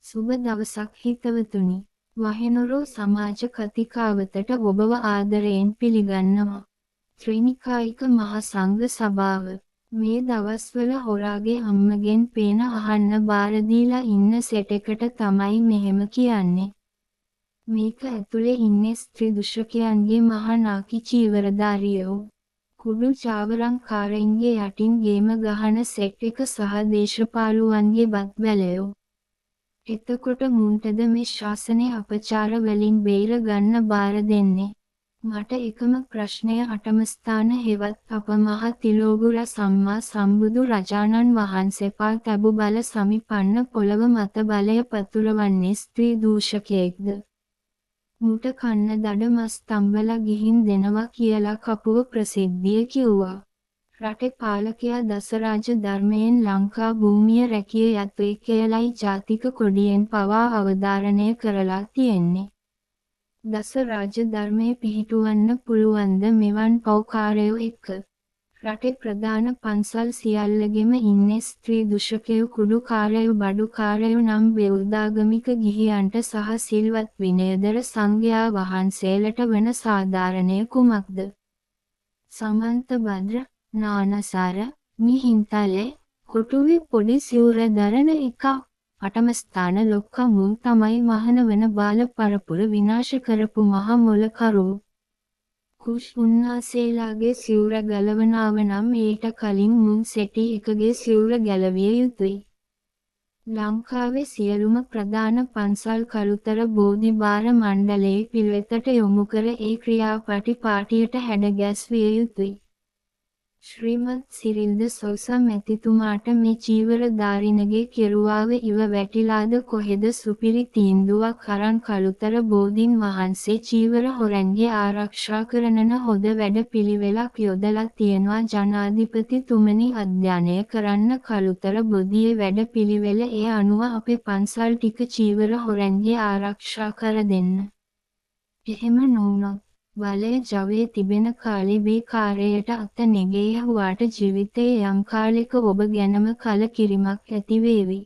සුබ දවසක් හිතවතුනි. වහිනුරු සමාජ කතිකාවතට ඔබව ආදරයෙන් පිළිගන්නවා. ත්‍රිනිකායික මහා සංඝ සභාව. මේ දවස්වල හොරාගේ අම්මගෙන් පේන අහන්න බාර දීලා ඉන්න සෙට් එකට තමයි මෙහෙම කියන්නේ. මේක ඇතුලේ ඉන්නේ ස්ත්‍රී දුෂ්කරයන්ගේ මහා නාකි චීවරධාරියෝ. කුඩු චාවරංකාරයින්ගේ යටින් ගේම ගහන සෙට් එක සහ දේශපාලුවන්ගේ බත් බැලයෝ. එතකොට මුන්ටද මේ ශාසනයේ අපචාර වලින් බේර ගන්න බාර දෙන්නේ. මට එකම ප්‍රශ්නය අටමස්ථාන හෙවත් අපමහ තිලෝගුර සම්මා සම්බුදු රජාණන් වහන්සේපා තැබු බල සමිපන්න පොළව මත බලය පතුරවන්නේ ස්ත්‍රී දූෂකයෙක්ද? මුට කන්න දඩ මස් තම්බලා ගිහින් දෙනවා කියලා කපුව ප්‍රසිද්ධිය කිව්වා. රටේ පාලකයා දසරාජ ධර්මයෙන් ලංකා භූමිය රැකිය යුතුයි කියලයි ජාතික කොඩියෙන් පවා අවධාරණය කරලා තියෙන්නේ. දසරාජ ධර්මයේ පිහිටුවන්න පුළුවන්ද මෙවන් පෞකාරයෝ එක්ක? රටේ ප්‍රධාන පන්සල් සියල්ලගෙම ඉන්නේ ස්ත්‍රී දුෂකයෝ කුඩුකාරයෝ බඩුකාරයෝ නම් බෞද්ධාගමික ගිහියන්ට සහ සිල්වත් විනයදර සංඝයා වහන්සේලට වන සාධාරණය කුමක්ද? සමන්ත භද්‍ර නානසාර මිහින්තලේ කොටුවේ පොඩි සිවුර දරන එක අටමස්ථාන ලොක්ක මුන් තමයි මහන වන බාල පරපුර විනාශ කරපු මහ මොලකරු. කුෂ් උන්නාසේලාගේ සිවුර ගලවනාව නම් ඊට කලින් මුන් සෙටි එකගේ සිවුර ගැලවිය යුතුයි. ලංකාවේ සියලුම ප්‍රධාන පන්සල් කළුතර බෝධි භාර මණ්ඩලයේ පිළිවෙතට යොමු කර ඒ ක්‍රියාපටි පාටියට හැඩ ගැස්විය යුතුයි. ශ්‍රීමත් සිරිල්ද සොල්සම් ඇතිතුමාට මේ චීවරධාරිනගේ කෙරුවාව ඉව වැටිලාද කොහෙද සුපිරි තීන්දුවක් අරන් කළුතර බෝධීන් වහන්සේ චීවර හොරන්ගේ ආරක්ෂා කරනන හොඳ වැඩ පිළිවෙලක් යොදලා තියෙනවා ජනාධිපතිතුමනි අධ්‍යයනය කරන්න කළුතර බෝධියේ වැඩ පිළිවෙල ඒ අනුව අපේ පන්සල් ටික චීවර හොරන්ගේ ආරක්ෂා කර දෙන්න. එහෙම නොවුනොත් බලය ජවයේ තිබෙන කාලේ මේ කාර්යයට අත නෙගෙහුවාට ජීවිතයේ යම් කාලයක ඔබ ගැනම කලකිරීමක් ඇති වේවි.